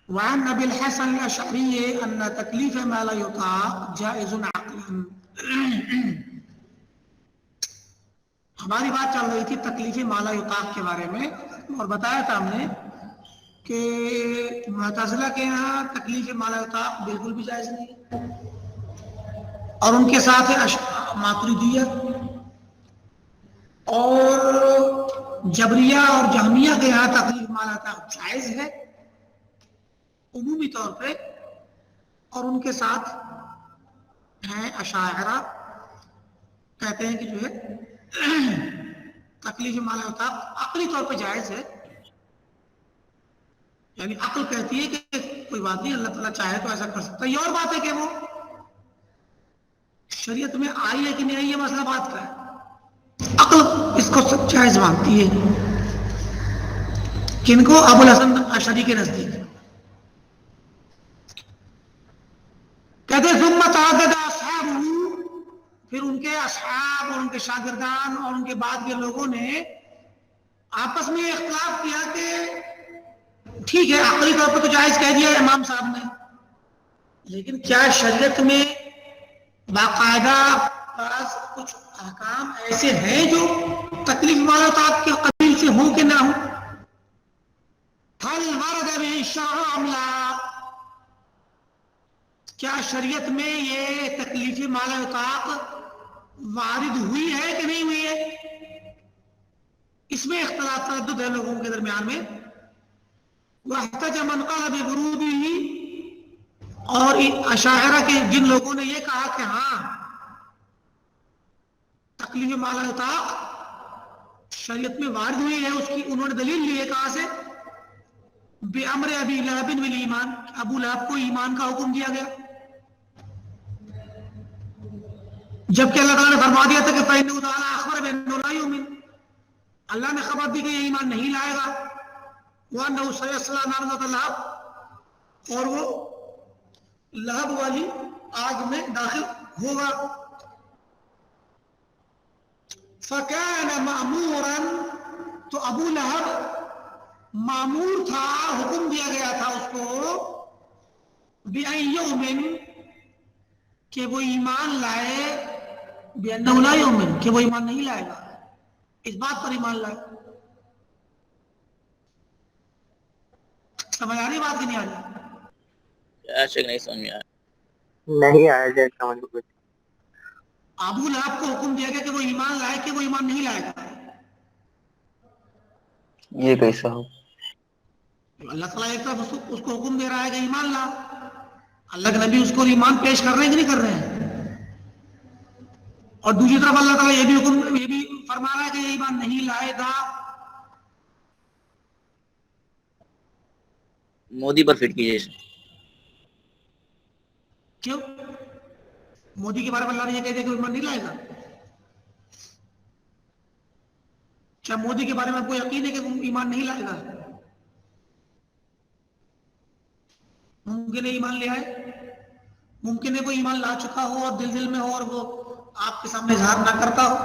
وعن ابی الحسن الاشعری ان تکلیف ما لا یطاق جائز عقلا. ہماری بات چل رہی تھی تکلیف ما لا یطاق کے بارے میں، اور بتایا تھا ہم نے کہ معتزلہ کے یہاں تکلیف ما لا یطاق بالکل بھی جائز نہیں ہے، اور ان کے ساتھ ہے ماتریدیہ، اور جبریہ اور جہمیہ کے یہاں تکلیف ما لا یطاق جائز ہے عمومی طور پہ، اور ان کے ساتھ ہیں اشاعرہ، کہتے ہیں کہ جو ہے تکلیف ما لا یطاق عقلی طور پہ جائز ہے، یعنی عقل کہتی ہے کہ کوئی بات نہیں، اللہ تعالیٰ چاہے تو ایسا کر سکتا ہے. یہ اور بات ہے کہ وہ شریعت میں آئی ہے کہ نہیں آئی، یہ مسئلہ بات کا ہے. عقل اس کو سب جائز مانتی ہے، کن کو؟ ابو الحسن اشعری کے نزدیک. کہتے ثم تعدد اصحابہ، پھر ان کے اصحاب اور ان کے شاگردان اور ان کے بعد کے لوگوں نے آپس میں اختلاف کیا کہ ٹھیک ہے عقلی طور پر تو جائز کہہ دیا امام صاحب نے، لیکن کیا شریعت میں باقاعدہ بعض کچھ احکام ایسے ہیں جو تکلیف ما لا یطاق کے قبیل سے ہوں کہ نہ ہوں؟ هل ورد به الشرع ام لا، کیا شریعت میں یہ تکلیف ما لا یطاق وارد ہوئی ہے کہ نہیں ہوئی ہے؟ اس میں اختلاف تردد ہے لوگوں کے درمیان میں. واحتج من قال بورودہ، اور اشاعرہ کے جن لوگوں نے یہ کہا کہ ہاں تکلیف ما لا یطاق شریعت میں وارد ہوئی ہے، اس کی انہوں نے دلیل لی ہے کہاں سے؟ بِأَمْرِ أَبِي لَهَبٍ بِالْإِيمَانِ، ابو لہب کو ایمان کا حکم دیا گیا، جبکہ اللہ تعالیٰ نے فرما دیا تھا کہ فَإِنَّهُ تَعَالَىٰ أَخْبَرَ بِأَنَّهُ لَا يُؤْمِنُ، اللہ نے خبر دی کہ یہ ایمان نہیں لائے گا. وَأَنَّهُ سَيَصْلَىٰ نَارًا ذَاتَ لَهَبٍ، اور وہ لہب والی آگ میں داخل ہوگا. فَكَانَ مَأْمُورًا، تو ابو لہب مامور تھا، حکم دیا گیا تھا اس کو بِأَن يُؤْمِنَ، کہ وہ ایمان لائے، بِأَنَّهُ لَا يُؤْمِنُ، کہ وہ ایمان نہیں لائے گا، اس بات پر ایمان لائے. سمجھ آ رہی بات کہ نہیں آ رہی؟ شک نہیں سمجھ میں آیا. نہیں آیا جائے سمجھ میں کچھ. ابو لہب کو حکم دیا گیا کہ وہ ایمان لائے کہ وہ ایمان نہیں لائے گا. یہ کیسا ہو؟ اللہ تعالیٰ ایک طرف اس کو حکم دے رہا ہے کہ ایمان لا، اللہ کے نبی اس کو ایمان پیش کر رہے ہیں کہ نہیں کر رہے ہیں، اور دوسری طرف اللہ تعالیٰ یہ بھی فرما رہا ہے کہ یہ ایمان نہیں لائے گا. مودی پر فٹ کیجیے اسے. کیوں؟ مودی کے بارے میں اللہ نے یہ کہہ دیا کہ وہ ایمان نہیں لائے گا؟ کیا مودی کے بارے میں آپ کو یقین ہے کہ وہ ایمان نہیں لائے گا؟ ممکن ہے ایمان لے آئے، ممکن ہے کوئی ایمان لا چکا ہو اور دل میں ہو اور وہ آپ کے سامنے اظہار نہ کرتا ہو.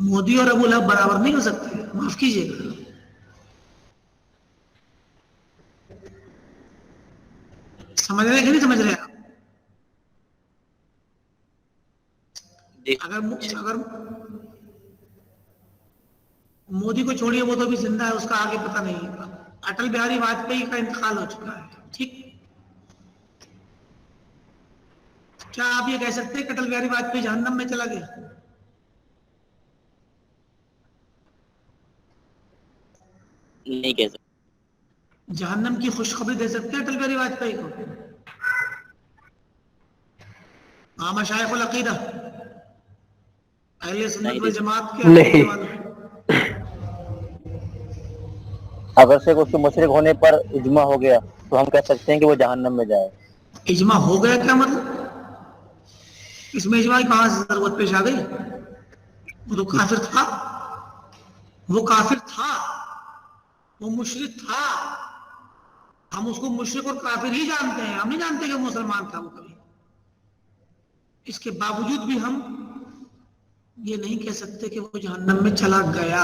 مودی اور ابو لہب برابر نہیں ہو سکتے، معاف کیجیے گا. سمجھ رہے کہ نہیں سمجھ رہے آپ؟ اگر مودی کو چھوڑیے، وہ تو بھی زندہ ہے، اس کا آگے پتہ نہیں. اٹل بہاری واجپئی کا انتقال ہو چکا ہے، ٹھیک؟ کیا آپ یہ کہہ سکتے ہیں کہ اٹل بہاری واجپئی جہنم میں چلا گیا؟ نہیں کہہ سکتے. جہنم کی خوشخبری دے سکتے ہیں اٹل بہاری واجپئی کو؟ ہاں، مشائخ العقیدہ اہل سنت والجماعت کے عقیدے والے. اگر سے اس کے مشرک ہونے پر اجماع ہو گیا تو ہم کہہ سکتے ہیں کہ وہ جہنم میں جائے. اجماع ہو گیا کیا مطلب؟ اس میں اجماع کہاں سے ضرورت پیش آ گئی؟ وہ تو کافر تھا، وہ کافر تھا، وہ مشرک تھا. ہم اس کو مشرک اور کافر ہی جانتے ہیں، ہم نہیں جانتے کہ وہ مسلمان تھا. وہ کبھی اس کے باوجود بھی ہم یہ نہیں کہہ سکتے کہ وہ جہنم میں چلا گیا.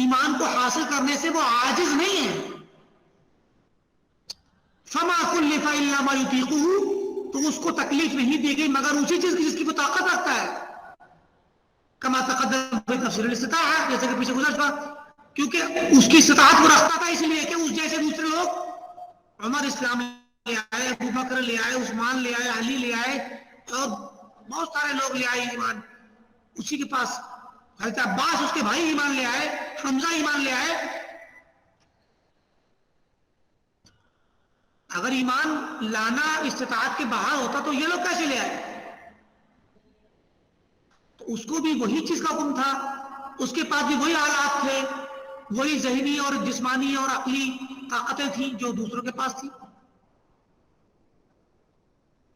ایمان کو حاصل کرنے سے وہ عاجز نہیں ہے. فما کلف الا ما یطیقہ، تو اس کو تکلیف نہیں دی گئی مگر اسی چیز کی جس کی وہ طاقت رکھتا ہے. کما تقدم فی تفسیر الاستطاعہ، جیسے کہ پیچھے گزر چکا، کیونکہ اس کی استطاعت وہ رکھتا تھا، اس لیے کہ اس جیسے دوسرے لوگ عمر اسلام لے آئے، ابو بکر لے آئے، عثمان لے آئے، علی لے آئے، اور بہت سارے لوگ لے آئے ایمان اسی کے پاس. حضرت عباس اس کے بھائی ایمان لے آئے، حمزہ ایمان لے آئے. اگر ایمان لانا استطاعت کے باہر ہوتا تو یہ لوگ کیسے لے آئے؟ تو اس کو بھی وہی چیز کا حکم تھا، اس کے پاس بھی وہی آلات تھے، وہی ذہنی اور جسمانی اور عقلی طاقتیں تھیں جو دوسروں کے پاس تھی.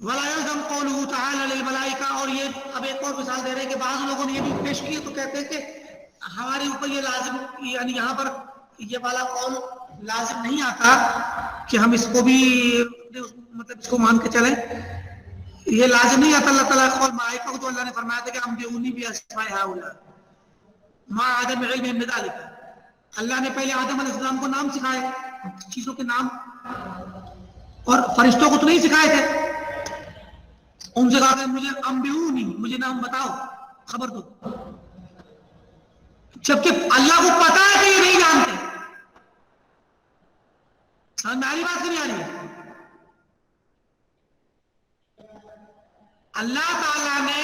وَلَا يَلْزَمُ قَوْلُهُ تَعَالَى لِلْمَلَائِكَةِ، اور یہ اب ایک اور مثال دے رہے ہیں کہ بعض لوگوں نے یہ بھی پیش کی تو کہتے ہیں کہ ہمارے اوپر یہ لازم، یعنی یہاں پر یہ والا قول لازم نہیں آتا کہ ہم اس کو بھی مطلب اس کو مان کے چلیں. یہ لازم نہیں آتا اللہ تعالیٰ قول ملائکہ کو، تو اللہ نے فرمایا تھا کہ انبئونی باسماء ہؤلاء ما عدم علم بذلک. اللہ نے پہلے آدم علیہ السلام کو نام سکھائے، چیزوں کے نام، اور فرشتوں کو تو نہیں سکھائے تھے. ان سے کہا کہ مجھے انبئونی، مجھے نام بتاؤ، خبر دو، جبکہ اللہ کو پتا ہے کہ یہ نہیں جانتے. سمجھ میں آ رہی بات کہ نہیں آ رہی؟ اللہ تعالیٰ نے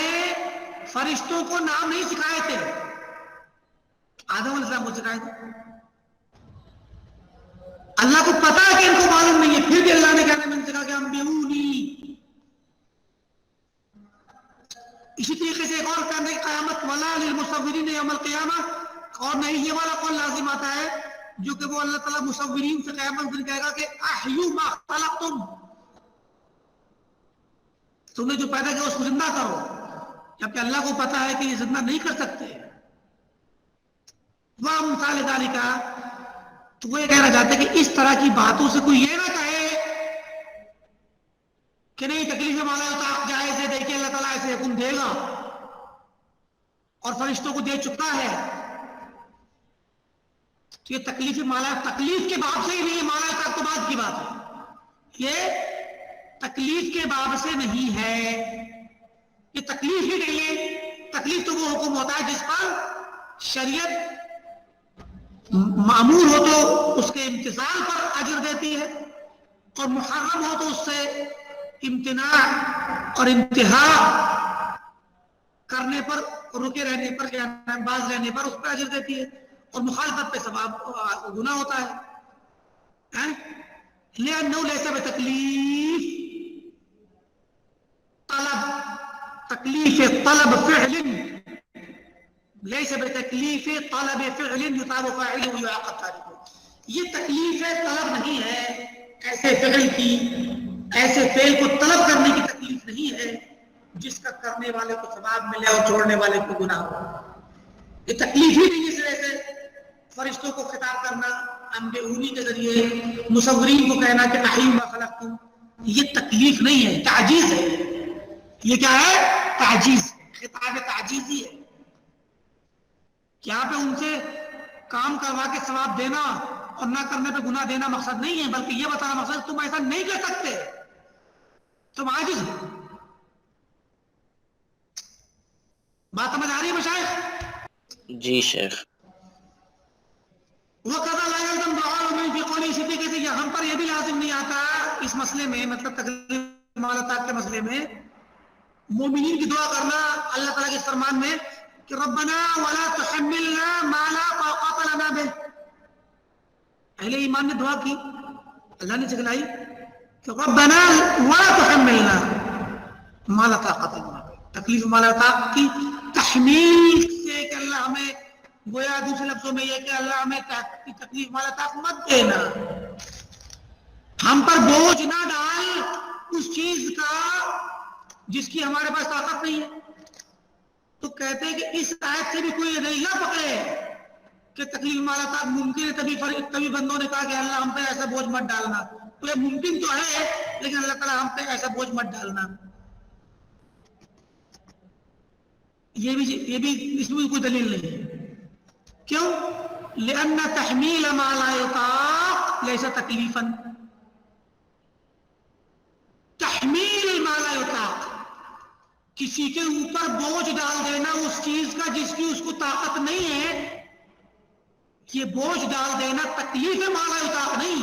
فرشتوں کو نام نہیں سکھائے تھے، آدم علیہ السلام کو سکھائے تھے. اللہ کو پتا ہے کہ ان کو معلوم نہیں ہے، پھر بھی اللہ نے کہا میں نے کہا کہ انبئونی. اسی طریقے سے ایک اور کہنا ہے قیامت ولا للمصورین یوم القیامہ، اور نہیں یہ والا قول لازم آتا ہے جو کہ وہ اللہ تعالیٰ مصورین سے قیامت دن کہے گا کہ احیوا ما خلقتم، تم نے جو پیدا کیا اس کو زندہ کرو، جبکہ اللہ کو پتا ہے کہ یہ زندہ نہیں کر سکتے. وامثال ذالک، تو وہ یہ کہنا چاہتے ہیں کہ اس طرح کی باتوں سے کوئی یہ نہ کہے کہ نہیں تکلیف مالا طاق جائز ہے، دیکھیے اللہ تعالیٰ ایسے حکم دے گا اور فرشتوں کو دے چکا ہے. تو یہ تکلیف مالا تکلیف کے باب سے ہی نہیں ہے، مالا طاق تو بعد کی بات ہے، یہ تکلیف کے باب سے نہیں ہے، یہ تکلیف ہی نہیں ہے. تکلیف تو وہ حکم ہوتا ہے جس پر شریعت معمول ہو تو اس کے امتثال پر اجر دیتی ہے، اور محرم ہو تو اس سے امتناع اور انتہا کرنے پر، رکے رہنے پر یا باز رہنے پر اس پر اجر دیتی ہے، اور مخالفت پہ ثواب گناہ ہوتا ہے. لأنه ليس بتکلیف طلب، تکلیف طلب فعل، ليس بتکلیف طلب فعل یثاب فاعله ويعاقب تارکہ. یہ تکلیف طلب نہیں ہے ایسے فعل کی، ایسے فعل کو طلب کرنے کی تکلیف نہیں ہے جس کا کرنے والے کو ثواب ملے اور چھوڑنے والے کو گناہ ہو. یہ تکلیف ہی نہیں. اس وجہ سے فرشتوں کو خطاب کرنا انبئونی کے ذریعے، مصورین کو کہنا کہ احیوا ما خلقتم، یہ تکلیف نہیں ہے، تعجیز ہے. یہ کیا ہے؟ تعجیز، خطاب تعجیزی ہے. یہاں پہ ان سے کام کروا کے ثواب دینا اور نہ کرنے پہ گناہ دینا مقصد نہیں ہے، بلکہ یہ بتانا مقصد تم ایسا نہیں کر سکتے، تم عاجز ہو. بات سمجھ آ رہی ہے مشائخ؟ جی شیخ. وَقَضَى لَا يَلْزَمُ دُعَاءُ مِنْ فِي قَوْلِهِ، اسی طریقے سے ہم پر یہ بھی لازم نہیں آتا اس مسئلے میں، مطلب تکلیف مالتات کے مسئلے میں مومنین کی دعا کرنا اللہ تعالیٰ کے فرمان میں کہ ربنا ولا تحملنا ما لا طاقت لنا به. اہل ایمان نے دعا کی، اللہ نے سکھلائی کہ ربنا ولا تحملنا ما لا طاقت لنا به. تکلیف ما لا طاقت کی تحمیل سے کہ اللہ ہمیں، گویا دوسرے لفظوں میں یہ کہ اللہ ہمیں تکلیف ما لا طاقت مت دینا، ہم پر بوجھ نہ ڈال اس چیز کا جس کی ہمارے پاس طاقت نہیں ہے. تو کہتے ہیں کہ اس آیت سے بھی کوئی نہیں نہ پکڑے کہ تکلیف مالا طاقت ممکن ہے، تبھی بندوں نے کہا کہ اللہ ہم پہ ایسا بوجھ مت ڈالنا. تو یہ ممکن تو ہے لیکن اللہ تعالیٰ ہم پہ ایسا بوجھ مت ڈالنا. یہ بھی اس میں کوئی دلیل نہیں ہے. کیوں؟ لأن تحمیل ما لا یطاق لیس تکلیفا، تحمیل ما لا یطاق، کسی کے اوپر بوجھ ڈال دینا اس چیز کا جس کی اس کو طاقت نہیں ہے، یہ بوجھ ڈال دینا تکلیف ما لا یطاق نہیں،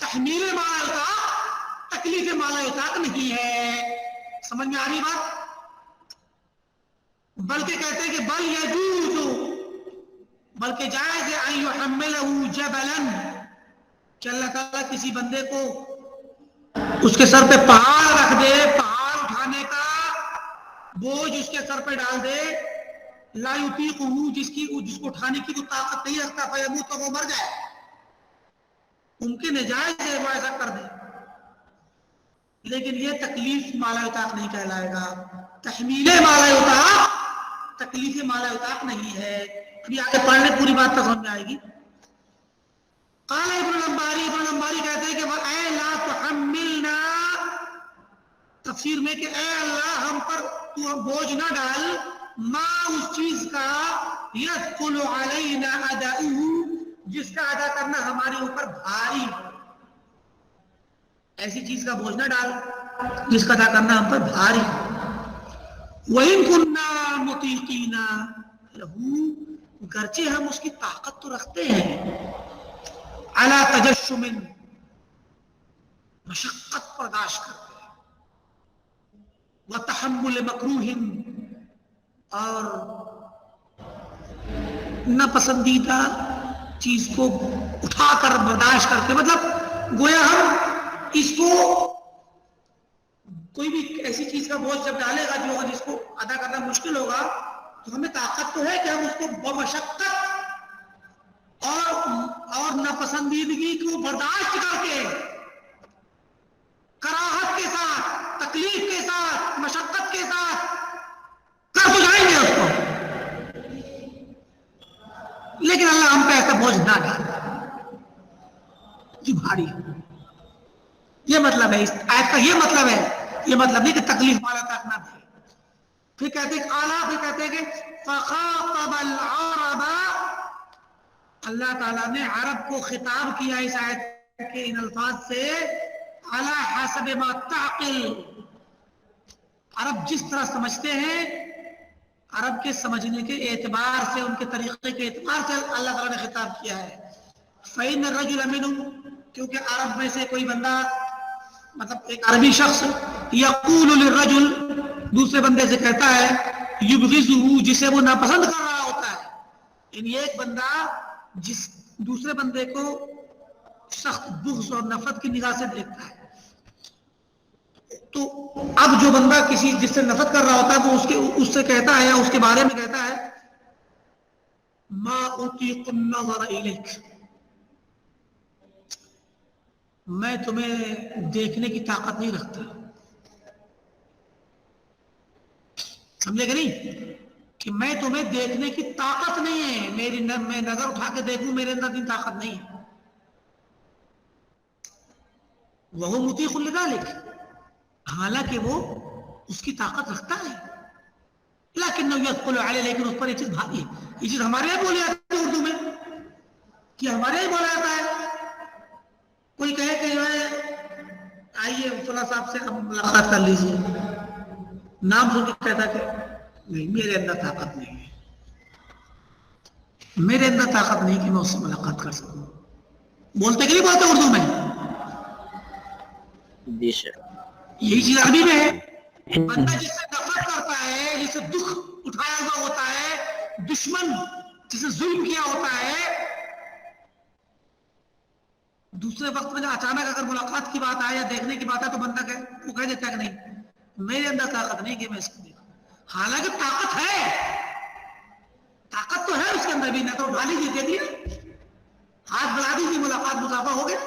تحمیل ما لا یطاق تکلیف ما لا یطاق نہیں ہے۔ سمجھ میں آ رہی بات؟ بلکہ کہتے ہیں کہ بل یجوز، بلکہ جائز ہے ان یحملہ جبلا، کہ اللہ تعالیٰ کسی بندے کو اس کے سر پہ پہاڑ رکھ دے، پہاڑ اٹھانے کا بوجھ اس کے سر پہ ڈال دے، لا یطیقہ، جس کو اٹھانے کی وہ طاقت نہیں رکھتا، فیموت، تو وہ مر جائے، ممکن ہے، جائز ہے وہ ایسا کر دے، لیکن یہ تکلیف ما لا یطاق نہیں کہلائے گا، تحمیل ما لا یطاق تکلیف ما لا یطاق نہیں ہے۔ ابھی آگے پڑھنے پوری بات تو سمجھ میں آئے گی۔ قال ابن الانباری کہتے ہیں کہ اے لا تحملنا، تفسیر میں کہ اے اللہ ہم پر تو بوجھ نہ ڈال، ما اس چیز کا یثقل علینا اداؤہ، جس کا ادا کرنا ہمارے اوپر بھاری ہو، ایسی چیز کا بوجھ نہ ڈال جس کا ادا کرنا ہم پر بھاری ہو۔ وَإِن كُنَّا مُطِيقِينَ لَهُ، گرچہ ہم اس کی طاقت تو رکھتے ہیں، عَلَى تَجَشُّمٍ، مشقت برداشت کرتے ہیں، وَتَحَمُّلِ مَكْرُوهٍ، اور ناپسندیدہ چیز کو اٹھا کر برداشت کرتے، مطلب گویا ہم اس کو کوئی بھی ایسی چیز کا بوجھ جب ڈالے گا جو جس کو ادا کرنا مشکل ہوگا، تو ہمیں طاقت تو ہے کہ ہم اس کو بمشقت اور ناپسندیدگی کو برداشت کر کے، کراہت کے ساتھ، تکلیف کے ساتھ، مشقت کے ساتھ کر تو جائیں گے اس کو، لیکن اللہ ہم پہ ایسا بوجھ نہ ڈالے جو بھاری ہو۔ یہ مطلب ہے اس آیت کا، یہ مطلب ہے، یہ مطلب نہیں کہ تکلیف والا تک نہ دے۔ پھر کہتے ہیں پھر کہتے ہیں کہ فخاطب العرب، اللہ تعالیٰ نے عرب کو خطاب کیا اس آیت کے ان الفاظ سے، علی حسب ما تعقل، عرب جس طرح سمجھتے ہیں، عرب کے سمجھنے کے اعتبار سے، ان کے طریقے کے اعتبار سے اللہ تعالیٰ نے خطاب کیا ہے۔ فإن الرجل منهم، کیونکہ عرب میں سے کوئی بندہ، مطلب ایک عربی شخص، یقول للرجل، دوسرے بندے سے کہتا ہے، یبغضہ، جسے وہ ناپسند کر رہا ہوتا ہے، یعنی ایک بندہ جس دوسرے بندے کو سخت بغض اور نفرت کی نگاہ سے دیکھتا ہے، تو اب جو بندہ کسی جس سے نفرت کر رہا ہوتا ہے وہ اس سے کہتا ہے، یا اس کے بارے میں کہتا ہے، ما اطیق النظر الیک، میں تمہیں دیکھنے کی طاقت نہیں رکھتا۔ سمجھے کہ نہیں؟ کہ میں تمہیں دیکھنے کی طاقت نہیں ہے، میں نظر اٹھا کے دیکھوں، میرے اندر اتنی طاقت نہیں ہے۔ وَهُوَ مُطِيقٌ لِذَلِكَ، حالانکہ وہ اس کی طاقت رکھتا ہے، لَكِنَّهُ يَثْقُلُ عَلَيْهِ، لیکن اس پر یہ چیز بھاری ہے۔ یہ چیز ہمارے یہاں بولی جاتی ہے اردو میں، کہ ہمارے یہاں بولا جاتا ہے، کوئی کہے کہ جو ہے آئیے فلاں صاحب سے ہم ملاقات کر لیجیے، نام سن کے کہتا کہ نہیں، میرے اندر طاقت نہیں ہے، میرے اندر طاقت نہیں کہ میں اس سے ملاقات کر سکوں۔ بولتے کہ نہیں بولتے اردو میں؟ جی سر، یہی چیز عربی میں ہے۔ بندہ جس سے نفرت کرتا ہے، جس سے دکھ اٹھایا ہوا ہوتا ہے، دشمن جسے ظلم کیا ہوتا ہے، دوسرے وقت میں اچانک اگر ملاقات کی بات آئے یا دیکھنے کی بات ہے تو بندہ وہ کہہ دیتا ہے کہ نہیں، میرے اندر طاقت نہیں کہ میں اس کو دیکھوں، حالانکہ طاقت ہے، طاقت تو ہے اس کے اندر بھی، نہ تو اٹھا لیجیے، دے دیا، ہاتھ بلا دیجیے، ملاقات مسافہ ہو گیا،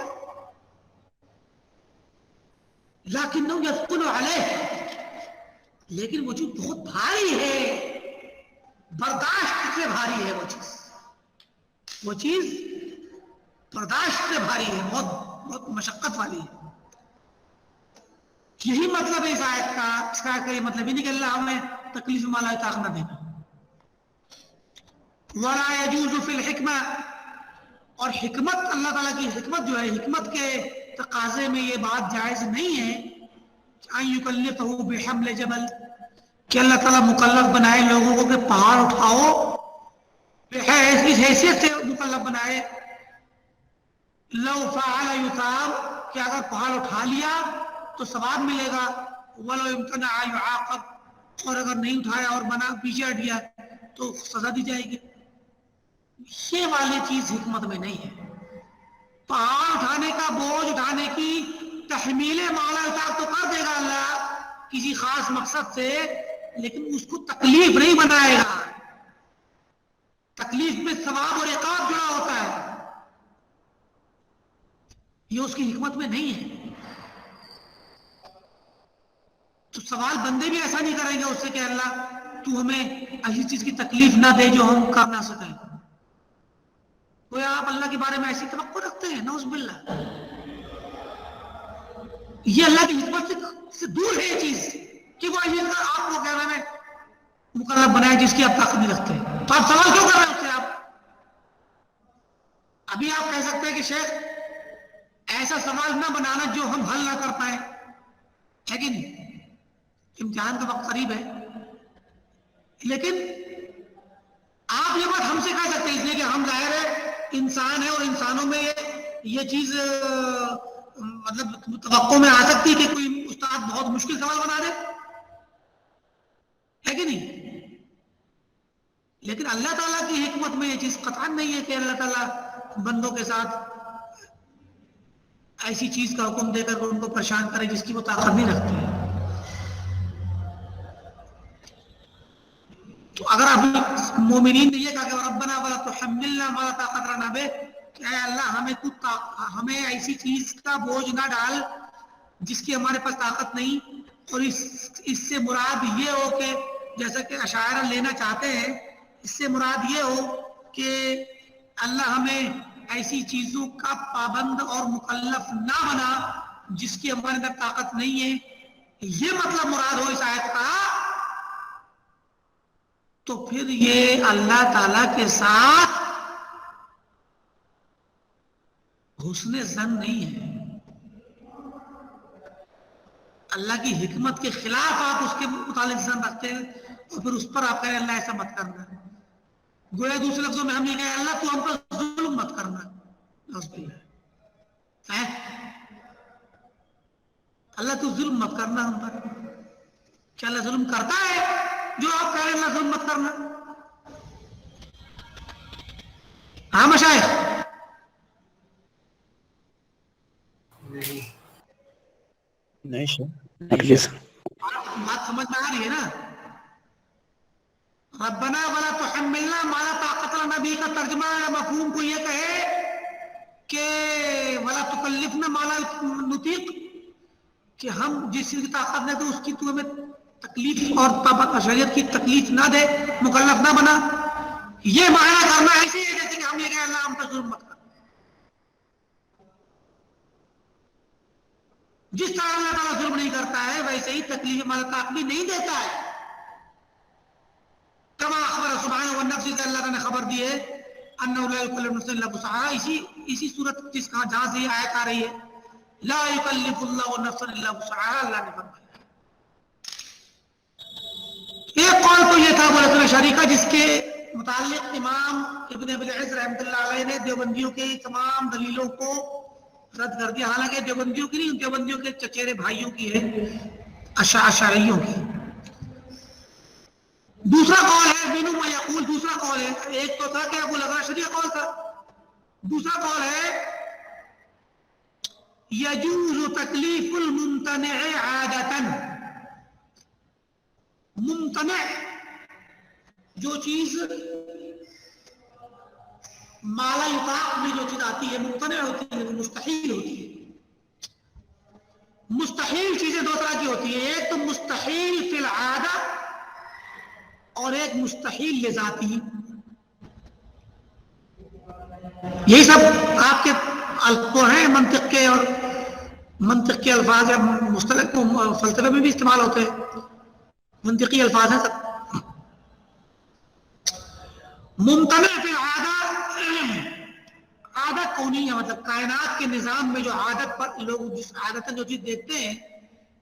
لیکنہ یثقل علیہ، لیکن وہ چیز بہت بھاری ہے، برداشت سے بھاری ہے، وہ چیز برداشت سے بھاری ہے، بہت مشقت والی ہے۔ یہی مطلب ہے اس آیت کا، اس کا یہ مطلب ہی نہیں کہ اللہ ہمیں تکلیف ما لا یطاق نہ دینا۔ وَلَا يَجُوزُ فِي الْحِکْمَةِ، اور حکمت اللہ تعالیٰ کی حکمت جو ہے، حکمت کے تقاضے میں یہ بات جائز نہیں ہے ان یکلفہ بحمل جبل، کہ اللہ تعالیٰ مکلف بنائے لوگوں کو کہ پہاڑ اٹھاؤ، اس حیثیت سے مکلف بنائے لو فعل یثاب، کہ اگر پہاڑ اٹھا لیا تو ثواب ملے گا، ولو امتنع یعاقب، اور اگر نہیں اٹھایا اور بنا پیچھے ہٹ گیا تو سزا دی جائے گی۔ یہ والی چیز حکمت میں نہیں ہے۔ پہاڑ اٹھانے کا، بوجھ اٹھانے کی تحمیل مالا اطاعت تو کر دے گا اللہ کسی خاص مقصد سے، لیکن اس کو تکلیف نہیں بنائے گا۔ تکلیف میں ثواب اور عقاب جڑا ہوتا ہے، یہ اس کی حکمت میں نہیں ہے۔ تو سوال بندے بھی ایسا نہیں کریں گے اس سے کہ اللہ تو ہمیں ایسی چیز کی تکلیف نہ دے جو ہم کر نہ سکیں۔ کوئی آپ اللہ کے بارے میں ایسی توقع رکھتے ہیں؟ نعوذ باللہ، یہ اللہ کی حکمت سے دور ہے یہ چیز کہ وہ آپ کو کہنا میں مکلف بنائے جس کی آپ طاقت نہیں رکھتے، تو آپ سوال کیوں کر رہے ہیں اس سے؟ آپ ابھی آپ کہہ سکتے ہیں کہ شیخ ایسا سوال نہ بنانا جو ہم حل نہ کر پائیں، ہے کہ نہیں؟ امتحان کا وقت قریب ہے، لیکن آپ یہ بات ہم سے کہہ سکتے ہیں اس لیے کہ ہم ظاہر ہے انسان ہے، اور انسانوں میں یہ چیز مطلب توقع میں آ سکتی ہے کہ کوئی استاد بہت مشکل سوال بنا دے، ہے کہ نہیں؟ لیکن اللہ تعالیٰ کی حکمت میں یہ چیز قطعاً نہیں ہے کہ اللہ تعالیٰ بندوں کے ساتھ ایسی چیز کا حکم دے کر ان کو پریشان کرے جس کی وہ طاقت نہیں رکھتے ہیں۔ تو اگر آپ مومنین نے یہ کہا کہ ربنا ولا تحملنا ما لا طاقت لنا به، کہ اے اللہ ہمیں ایسی چیز کا بوجھ نہ ڈال جس کی ہمارے پاس طاقت نہیں، اور اس سے مراد یہ ہو کہ جیسا کہ اشاعرہ لینا چاہتے ہیں، اس سے مراد یہ ہو کہ اللہ ہمیں ایسی چیزوں کا پابند اور مکلف نہ بنا جس کی ہمارے اندر طاقت نہیں ہے، یہ مطلب مراد ہو اس آیت کا، تو پھر یہ اللہ تعالی کے ساتھ حسن ظن نہیں ہے۔ اللہ کی حکمت کے خلاف آپ اس کے متعلق ظن رکھتے ہیں، اور پھر اس پر آپ کہیں اللہ ایسا مت کرنا۔ گویا دوسرے لفظوں میں ہم یہ کہیں اللہ تو ہم پر ظلم مت کرنا، اللہ تو ظلم مت کرنا ہم پر۔ کیا اللہ ظلم کرتا ہے جو آپ کہہ رہے ہیں اللہ ظلم مت کرنا؟ ہاں مشائخ، بات سمجھ میں آ رہی ہے نا؟ ربنا ولا تحملنا ما لا طاقت لنا به کا ترجمہ یا مفہوم کو یہ کہے کہ ولا تکلفنا ما لا نطیق، کہ ہم جس چیز کی طاقت نہیں تو اس کی تو ہمیں تکلیف اور شریعت کی تکلیف نہ دے، مکلف نہ بنا، یہ معنی کرنا ایسے ہی ہے جیسے کہ ہم یہ کہیں اللہ ہم پر ظلم مت کر۔ جس طرح اللہ تعالیٰ ظلم نہیں کرتا ہے ویسے ہی تکلیف مالا طاقت بھی نہیں دیتا ہے۔ کما خبر سبحانہ والنفس، کہ اللہ نے خبر دی ہے انہ لا یکلف نفسا الا وسعها، اسی صورت جس کا جہاں سے یہ آیت آ رہی ہے لا یکلف اللہ نفسا الا وسعها، اللہ نے فرمایا۔ ایک قول تو یہ تھا ابو الحسن اشعری کا، جس کے متعلق امام ابن ابی العز رحمۃ اللہ علیہ نے دیوبندیوں کے تمام دلیلوں کو رد کر دیا، حالانکہ دیوبندیوں کی نہیں، دیوبندیوں کے چچیرے بھائیوں کی ہے، اشعریوں کی۔ دوسرا قول ہے بینو ما یقول، دوسرا قول ہے، ایک تو تھا کہ ابو الحسن اشعری کا قول تھا، دوسرا قول ہے یجوز تکلیف الممتنع عادتاً، ممتنع جو چیز مالا یطاق میں جو چیز آتی ہے ممتنع ہوتی ہے، وہ مستحیل ہوتی ہے۔ مستحیل چیزیں دو طرح کی ہوتی ہیں، ایک تو مستحیل فی العادہ اور ایک مستحیل لذاتی۔ یہی سب آپ کے الفاظ ہیں، منطق کے الفاظ ہیں، مصطلح فلسفے میں بھی استعمال ہوتے ہیں، منطقی الفاظ ہیں سب۔ ممتنع فی العادہ عادت کونی ہے، مطلب کائنات کے نظام میں جو عادت پر لوگ جس عادتاً جو چیز دیکھتے ہیں،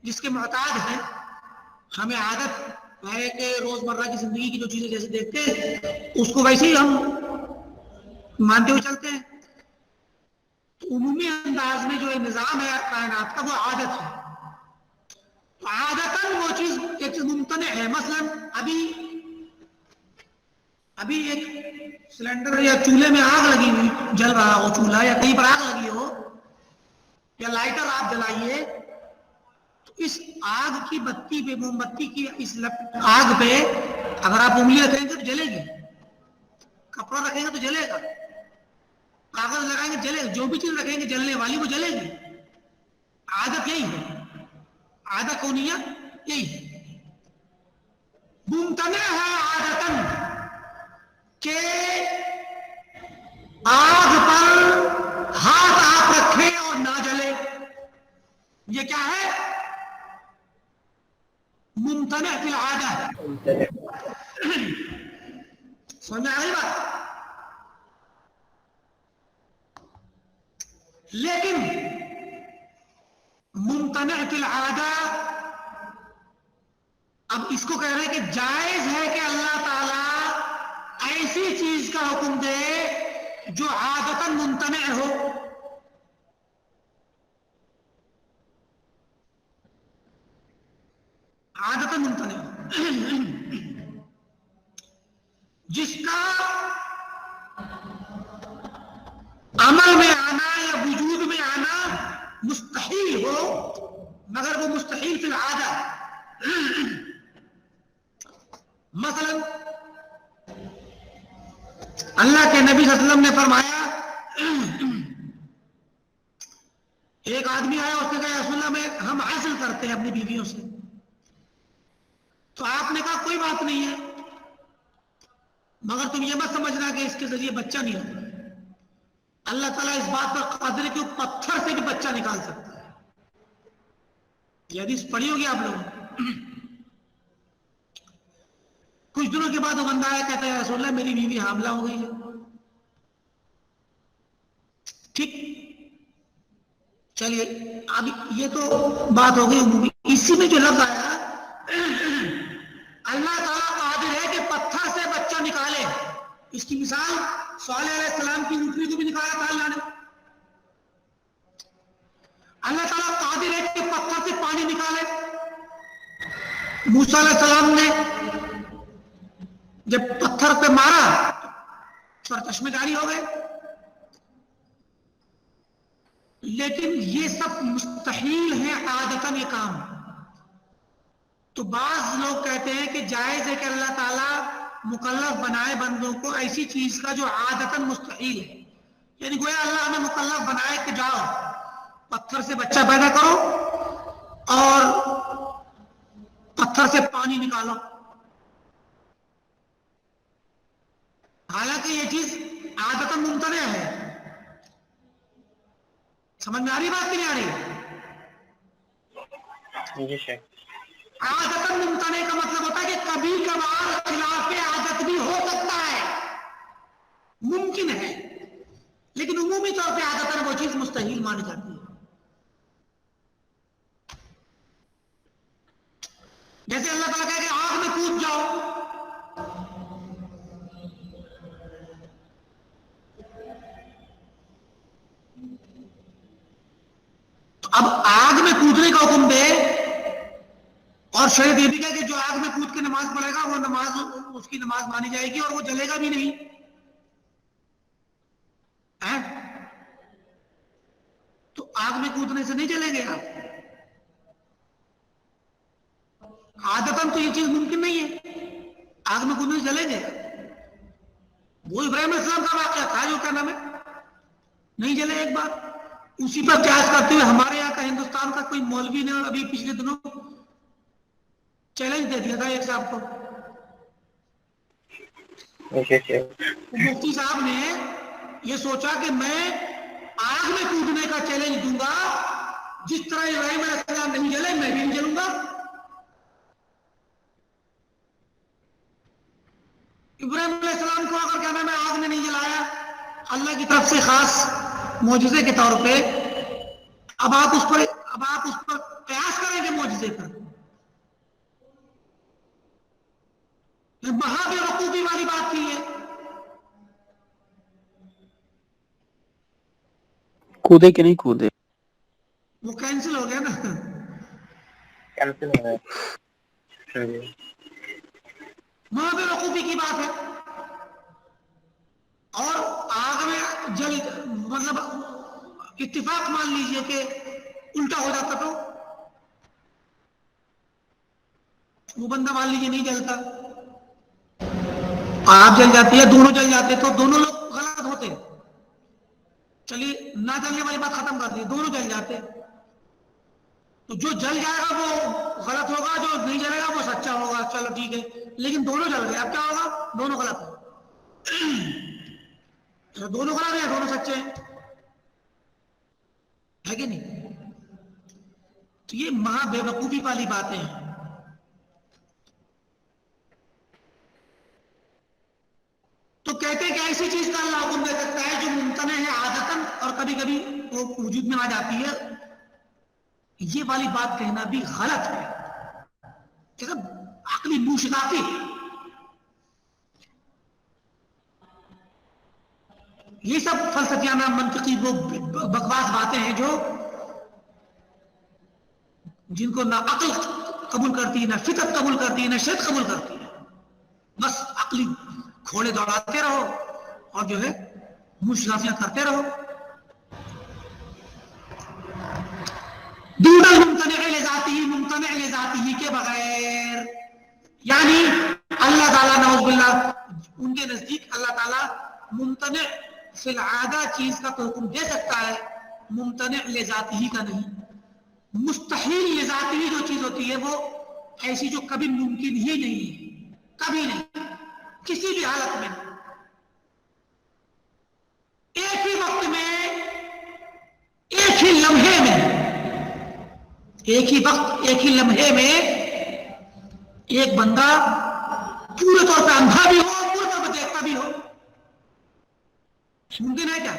جس کے محتاج ہیں، ہمیں عادت ہے کہ روزمرہ کی زندگی کی جو چیزیں جیسے دیکھتے ہیں اس کو ویسے ہی ہم مانتے ہوئے چلتے ہیں. تو عمومی انداز میں جو نظام ہے کائنات کا وہ عادت ہے. عادتاً وہ چیز ایک چیز ممتنع ہے. مثلا ابھی ایک سلنڈر یا چولہے میں آگ لگی ہوئی جل رہا ہو، چولہا یا کہیں پر آگ لگی ہو یا لائٹر آپ جلائیے، تو اس آگ کی بتی پہ، موم بتی کی اس آگ پہ اگر آپ انگلی رکھیں گے تو جلے گی، کپڑا رکھیں گے تو جلے گا، کاغذ لگائیں گے جلے گا، جو بھی چیز رکھیں گے جلنے والی وہ جلے گی. عادت یہی ہے، عادت کونیہ یہی ہے. ممتنع ہے عادتاً کہ آگ پر ہاتھ آپ رکھیں اور نہ جلے. یہ کیا ہے؟ ممتنع فی العادہ. سمجھ میں آئی بات؟ لیکن ممتنع فی العادہ اب اس کو کہہ رہے ہیں کہ جائز ہے کہ اللہ تعالی ایسی چیز کا حکم دے جو عادتاً ممتنع ہو. عادتاً ممتنع ہو، جس کا عمل میں آنا یا وجود میں آنا مستحیل ہو، مگر وہ مستحیل فی العادہ. مثلا اللہ کے نبی صلی اللہ علیہ وسلم نے فرمایا، ایک آدمی آیا، اس نے کہا یا رسول اللہ میں ہم حاصل کرتے ہیں اپنی بیویوں سے. تو آپ نے کہا کوئی بات نہیں ہے، مگر تم یہ مت سمجھنا کہ اس کے ذریعے بچہ نہیں ہوگا. اللہ تعالیٰ اس بات پر قادر ہے کہ وہ پتھر سے بھی بچہ نکال سکتا ہے. یہ حدیث پڑھی ہوگی آپ لوگوں. کچھ دنوں کے بعد وہ بندہ آیا، کہتا ہے یا رسول اللہ میری بیوی حاملہ ہو گئی ہے. ٹھیک، چلیے اب یہ تو بات ہو گئی عمومی. اسی میں جو لفظ آیا اللہ تعالیٰ قادر ہے کہ پتھر سے بچہ نکالے. اس کی مثال صالح علیہ السلام کی اونٹنی کو بھی نکالا تھا اللہ نے. اللہ تعالیٰ قادر ہے کہ پتھر سے پانی نکالے. موسیٰ علیہ السلام نے جب پتھر پہ مارا تو چشمے جاری ہو گئے. لیکن یہ سب مستحیل ہے عادتاً یہ کام. تو بعض لوگ کہتے ہیں کہ جائز ہے کہ اللہ تعالیٰ مکلف بنائے بندوں کو ایسی چیز کا جو عادتاً مستحیل ہے. یعنی گویا اللہ ہمیں مکلف بنائے کہ جاؤ پتھر سے بچہ پیدا کرو اور پتھر سے پانی نکالو. حالانکہ یہ چیز عادتاً ممتنع ہے. سمجھ میں آ رہی بات کہ نہیں آ رہی؟ عادتاً ممتنع کا مطلب ہوتا ہے کہ کبھی کبھار خلاف عادت بھی ہو سکتا ہے، ممکن ہے، لیکن عمومی طور پہ عادتاً وہ چیز مستحیل مانی جاتی ہے. جیسے اللہ تعالیٰ کہے کہ آگ میں کود جاؤ، اب آگ میں کودنے کا حکم دے اور شریعت یہ بھی کہے کہ جو آگ میں کود کے نماز پڑھے گا وہ نماز، اس کی نماز مانی جائے گی اور وہ جلے گا بھی نہیں. تو آگ میں کودنے سے نہیں جلیں گے آپ. عادتاً تو یہ چیز ممکن نہیں ہے، آگ میں کودنے سے جلیں گے. وہ ابراہیم علیہ السلام کا واقعہ تھا جو کیا نام ہے نہیں جلے ایک بار. اسی پر قیاس کرتے ہوئے ہمارے یہاں کا ہندوستان کا کوئی مولوی نے ابھی پچھلے دنوں چیلنج دے دیا تھا ایک صاحب کو. مفتی صاحب نے یہ سوچا کہ میں آگ میں کودنے کا چیلنج دوں گا، جس طرح ابراہیم علیہ السلام نہیں جلے میں بھی نہیں جلوں گا. ابراہیم علیہ السلام کو اگر کیا نام ہے آگ نے نہیں جلایا، اللہ کی طرف سے خاص معجزے کے طور پہ، اب آپ اس پر قیاس کریں گے معجزے پر، مہا بے وقوفی والی بات کی ہے. کودے کہ نہیں کودے؟ وہ کینسل ہو گیا نا. کینسل ہو رہا ہے. مہا بے وقوفی کی بات ہے. اور آگ میں جل مطلب اتفاق مان لیجئے کہ الٹا ہو جاتا تو وہ بندہ مان لیجئے نہیں جلتا، آپ جل جاتی ہے، دونوں جل جاتے تو دونوں لوگ غلط ہوتے. چلیے نہ جلنے والی بات ختم کر دی، دونوں جل جاتے تو جو جل جائے گا وہ غلط ہوگا، جو نہیں جلے گا وہ سچا ہوگا. چلو ٹھیک ہے، لیکن دونوں جل گئے، اب کیا ہوگا؟ دونوں غلط ہو. دونوں غلط ہیں، دونوں سچے ہیں، ہے کہ نہیں؟ تو یہ مہا بے وقوفی والی باتیں ہیں. تو کہتے ہیں کہ ایسی چیز کا اللہ حکم دے سکتا ہے جو ممتنع ہے عادتاً اور کبھی کبھی وہ وجود میں آ جاتی ہے. یہ والی بات کہنا بھی غلط ہے، عقلی نوشناکی. یہ سب فلسفیانہ منطقی وہ بکواس باتیں ہیں جو جن کو نہ عقل قبول کرتی ہے، نہ فطرت قبول کرتی ہے، نہ شرط قبول کرتی ہے. بس عقلی گھوڑے دوڑاتے رہو اور جو ہے مشرافیاں کرتے رہو. دون الممتنع لذاتی ہی، ممتنع لذاتی ہی کے بغیر، یعنی اللہ تعالیٰ نعوذ باللہ ان کے نزدیک اللہ تعالیٰ ممتنع فی العادہ چیز کا تو حکم دے سکتا ہے، ممتنع لذاتی ہی کا نہیں. مستحیل لذاتی ہی جو چیز ہوتی ہے وہ ایسی جو کبھی ممکن ہی نہیں ہے، کبھی نہیں، کسی بھی حالت میں. ایک ہی وقت میں، ایک ہی لمحے میں، ایک ہی وقت، ایک ہی لمحے میں ایک بندہ پورے طور پہ اندھا بھی ہو اور پورے طور پہ دیکھتا بھی ہو. ممکن ہے کیا؟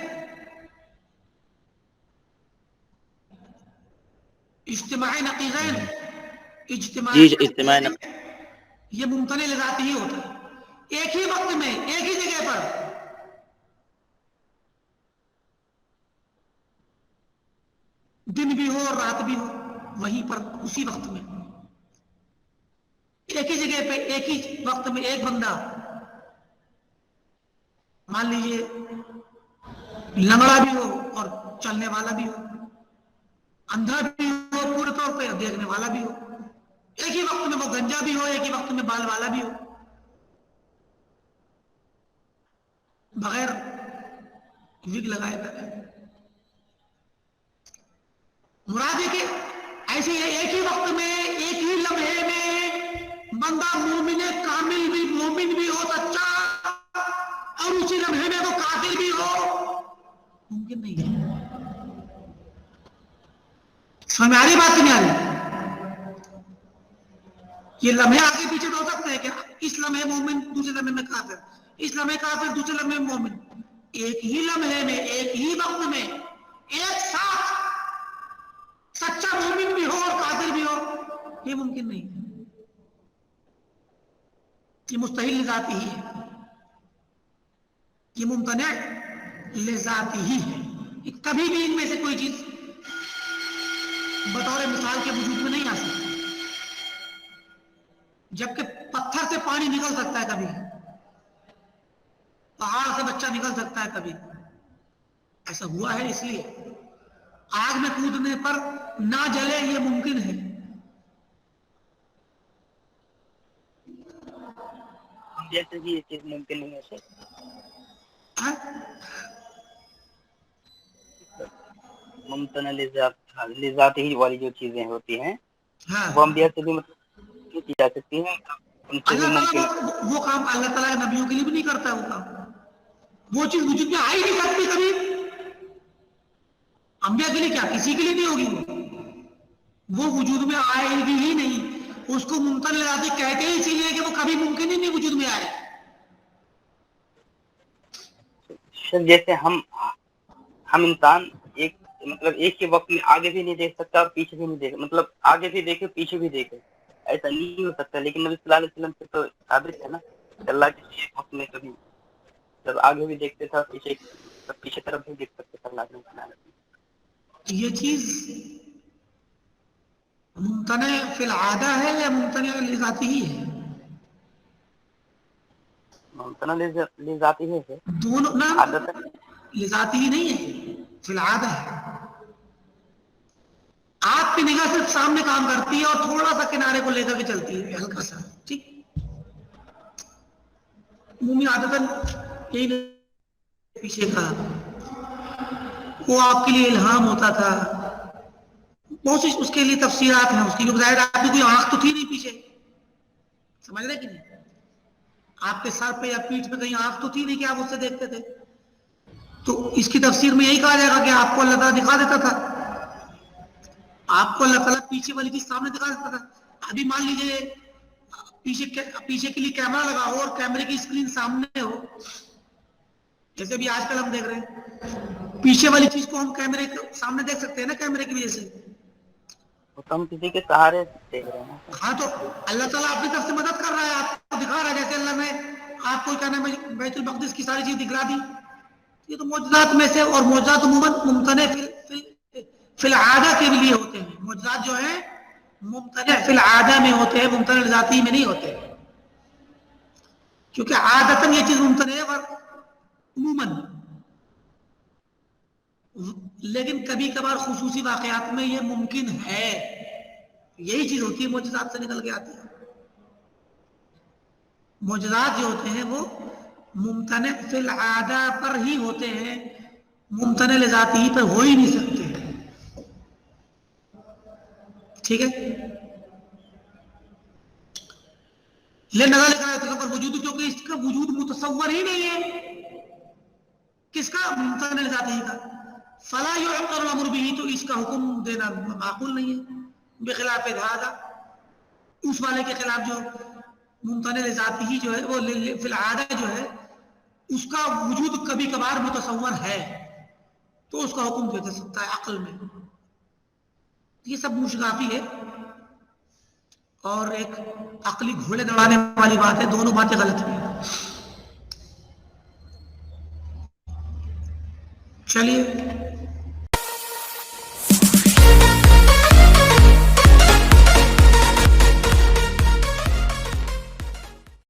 اجتماعی نقیضین، جی اجتماع یہ ممتنع لذاتی ہی ہوتا ہے. ایک ہی وقت میں، ایک ہی جگہ پر دن بھی ہو اور رات بھی ہو، وہیں پر اسی وقت میں ایک ہی جگہ پہ ایک ہی وقت میں ایک بندہ مان لیجئے لنگڑا بھی ہو اور چلنے والا بھی ہو، اندھا بھی ہو پورے طور پہ اور دیکھنے والا بھی ہو. ایک ہی وقت میں وہ گنجا بھی ہو، ایک ہی وقت میں بال والا بھی ہو، بغیر وگ لگائے بغیر. مراد ہے کہ ایسے ایک ہی وقت میں، ایک ہی لمحے میں بندہ مومن کامل بھی، مومن بھی ہو سچا، اور اسی لمحے میں وہ کافر بھی ہو، ممکن نہیں ہے. سمجھ آ رہی بات نہیں آ رہی؟ یہ لمحے آگے پیچھے ہو سکتے ہیں کہ اس لمحے مومن، دوسرے لمحے میں کافر، اس لمحے کافر، دوسرے لمحے میں مومن. ایک ہی لمحے میں، ایک ہی وقت میں ایک ساتھ سچا مومن بھی ہو اور کافر بھی ہو، یہ ممکن نہیں. یہ مستحیل لذاتی ہی ہے، یہ ممتنع لذاتی ہی ہے. کبھی بھی ان میں سے کوئی چیز بطور مثال کے وجود میں نہیں آ سکتی. جبکہ پتھر سے پانی نکل سکتا ہے، کبھی پہاڑ سے بچہ نکل سکتا ہے، کبھی ایسا ہوا ہے. اس لیے آگ میں کودنے پر نہ جلے یہ ممکن ہے. جیسے کہ یہ چیز ممکن نہیں ہے سر. ممتنع لذات ہی والی جو چیزیں ہوتی ہیں وہ انبیاء سے بھی مطلب کی جا سکتی ہیں، ان سے بھی اللہ ممکن. تعالیٰ وہ کام اللہ تعالیٰ کے نبیوں کے لیے بھی نہیں کرتا ہے. وہ کام، وہ چیز وجود میں آ ہی نہیں سکتی کبھی. انبیاء کے لیے کیا، کسی کے لیے نہیں ہوگی. وہ وجود میں آئے گی ہی نہیں. اس کو ممتنع لذاتی کہتے ہی اسی لیے کہ وہ کبھی ممکن ہی نہیں وجود میں آئے. سر جیسے ہم انسان ایک مطلب ایک ہی وقت میں آگے بھی نہیں دیکھ سکتا اور پیچھے بھی نہیں دیکھ، مطلب آگے بھی دیکھے پیچھے بھی دیکھے، ایسا نہیں ہو سکتا. لیکن نبی صلی اللہ علیہ وسلم سے تو ثابت ہے نا کہ اللہ کے ایک وقت میں کبھی جب آگے بھی دیکھتے تھا پیچھے طرف بھی دیکھ سکتے تھا اللہ کے. یہ چیز ممتنع فی العادہ ہے یا ممتنع لذاتی ہی ہے؟ ممتنع لذاتی ہے سر. دونوں نہ عادت لذاتی ہی نہیں ہے، فی العادہ ہے. آپ کی نگاہ صرف سامنے کام کرتی ہے اور تھوڑا سا کنارے کو لے کر کے چلتی ہے، ہلکا سا. ٹھیک، عمومی عادتاً یہی پیچھے کا وہ آپ کے لیے الہام ہوتا تھا. بہت سی اس کے لیے تفسیرات ہیں اس کی. ظاہر آپ کی کوئی آنکھ تو تھی نہیں پیچھے، سمجھ رہے کہ نہیں؟ آپ کے سر پہ یا پیٹھ پہ کہیں آنکھ تو تھی نہیں کہ آپ اس سے دیکھتے تھے. تو اس کی تفسیر میں یہی کہا جائے گا کہ آپ کو اللہ تعالیٰ دکھا دیتا تھا، آپ کو اللہ تعالیٰ پیچھے والی چیز سامنے دکھا دیتا تھا. ابھی مان لیجئے پیچھے کے لیے کیمرہ لگا ہو اور کیمرے کی اسکرین سامنے ہو، جیسے بھی آج کل ہم دیکھ رہے ہیں، پیچھے والی چیز کو ہم کیمرے کے سامنے دیکھ سکتے ہیں نا کیمرے کی وجہ سے. تو ہم کسی کے سہارے دیکھ رہے ہیں. ہاں تو اللہ تعالیٰ اپنی طرف سے مدد کر رہا ہے، آپ کو دکھا رہا ہے. جیسے اللہ نے آپ کو کیا نام ہے بیت المقدس کی ساری چیز دکھلا دی. یہ تو معجزات میں سے، اور معجزات عموماً ممتنع فی العادہ کے لیے ہوتے ہیں. معجزات جو ہیں ممتنع فی العادہ میں ہوتے ہیں، ممتنع ذاتی میں نہیں ہوتے، کیونکہ عادتاً یہ چیز ممتنع ہے عموماً. لیکن کبھی کبھار خصوصی واقعات میں یہ ممکن ہے. یہی چیز ہوتی ہے معجزات سے نکل کے آتی ہے. معجزات جو ہوتے ہیں وہ ممتنع فی العادہ پر ہی ہوتے ہیں، ممتنع لذاتی پر ہو ہی نہیں سکتے. ٹھیک ہے، لیکن نظر لکھا ہے پر وجود، کیونکہ اس کا وجود متصور ہی نہیں ہے. کس کا؟ ممتنع لذاتی کا. فلا يعقل الامر به، تو اس کا حکم دینا معقول نہیں ہے. بخلاف هذا، اس والے کے خلاف جو ممتنع لذاتی ہی جو ہے وہ فی العادہ جو ہے اس کا وجود کبھی کبھار متصور ہے تو اس کا حکم دے سکتا ہے عقل میں. یہ سب مشغافی ہے اور ایک عقلی گھوڑے دوڑانے والی بات ہے. دونوں باتیں غلط ہیں. چلیے